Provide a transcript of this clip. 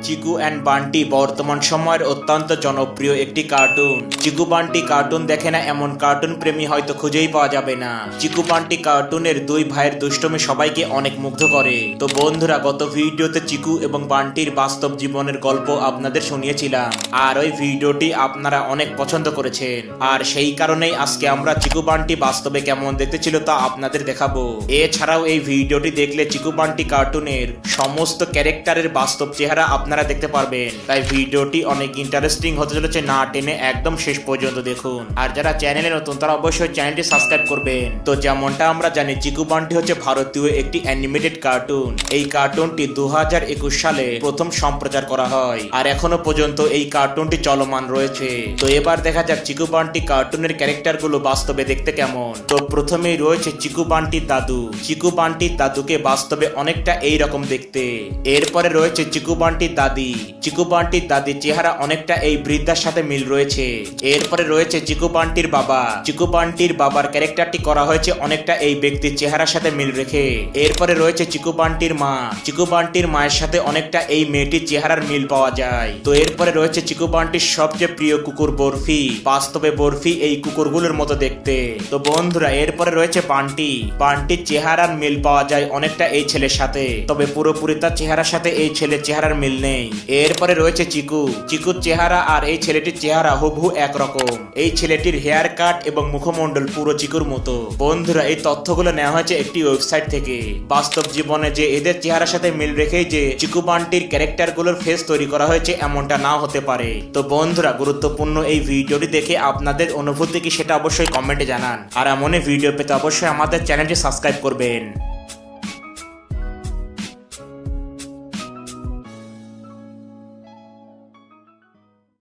চিকু and Bunty বর্তমান সময়ের অত্যন্ত জনপ্রিয় একটি কার্টুন। চিকু বান্টি কার্টুন দেখে না এমন কার্টুন প্রেমী হয়তো খুঁজেই পাওয়া যাবে না। চিকু বান্টি কার্টুনের দুই ভাইয়ের দুষ্টমি সবাইকে অনেক মুগ্ধ করে। তো বন্ধুরা, গত ভিডিওতে চিকু এবং বান্টির বাস্তব জীবনের গল্প আপনাদের শুনিয়েছিলাম, আর ওই ভিডিওটি আপনারা অনেক পছন্দ করেছেন। আর সেই কারণেই আজকে আমরা চিকু বান্টি বাস্তবে কেমন দেখতে ছিল তা আপনাদের দেখাবো। এছাড়াও এই ভিডিওটি দেখলে চিকু বান্টি কার্টুনের সমস্ত ক্যারেক্টারের বাস্তব চেহারা আপনারা দেখতে পারবেন। তাই ভিডিওটি অনেক ইন্টারেস্টিং হতে চলেছে, না টেনে একদম শেষ পর্যন্ত দেখুন। আর যারা চ্যানেলে নতুন তারা অবশ্যই চ্যানেলটি সাবস্ক্রাইব করবেন। তো যেমনটা আমরা জানি, চিকু বান্টি হচ্ছে ভারতীয় একটি অ্যানিমেটেড কার্টুন। এই কার্টুনটি 2021 সালে প্রথম সম্প্রচার করা হয়, আর এখনো পর্যন্ত এই কার্টুনটি চলমান রয়েছে। তো এবার দেখা যাক চিকু বান্টি কার্টুনের ক্যারেক্টার গুলো বাস্তবে দেখতে কেমন। তো প্রথমেই রয়েছে চিকু বান্টির দাদু। চিকু বান্টির দাদুকে বাস্তবে অনেকটা এইরকম দেখতে। এরপরে রয়েছে চিকু বান্টির দাদি। চিকু বান্টির দাদির চেহারা অনেকটা এই বৃদ্ধার সাথে মিল রয়েছে। এরপরে রয়েছে চিকু বান্টির বাবা। চিকু বান্টির বাবার ক্যারেক্টারটি করা হয়েছে অনেকটা এই ব্যক্তির চেহারার সাথে মিল রেখে। এরপরে রয়েছে চিকু বান্টির মা। চিকু বান্টির মায়ের সাথে অনেকটা এই মেয়েটির চেহারার মিল পাওয়া যায়। তো এরপরে রয়েছে চিকু বান্টির সবচেয়ে প্রিয় কুকুর বরফি। বাস্তবে বরফি এই কুকুরগুলোর মতো দেখতে। তো বন্ধুরা, এরপরে রয়েছে বান্টি। বান্টির চেহারার মিল পাওয়া যায় অনেকটা এই ছেলের সাথে, তবে পুরোপুরি তার চেহারার সাথে এই ছেলের চেহারার মিল নেই। এরপরে রয়েছে চিকু। চিকুর চেহারা আর এই ছেলেটির চেহারা হুবহু একরকম। এই ছেলেটির হেয়ার কাট এবং মুখমণ্ডল পুরো চিকুর মতো। বন্ধুরা, এই তথ্যগুলো নেওয়া হয়েছে একটি ওয়েবসাইট থেকে। বাস্তব জীবনে যে এদের চেহারার সাথে মিল রেখেই যে চিকু বান্টির ক্যারেক্টার গুলোর ফেস তৈরি করা হয়েছে এমনটা নাও হতে পারে। তো বন্ধুরা, গুরুত্বপূর্ণ এই ভিডিওটি দেখে আপনাদের অনুভূতি কি সেটা অবশ্যই কমেন্টে জানান। আর এমনই ভিডিও পেতে অবশ্যই আমাদের চ্যানেলটি সাবস্ক্রাইব করবেন।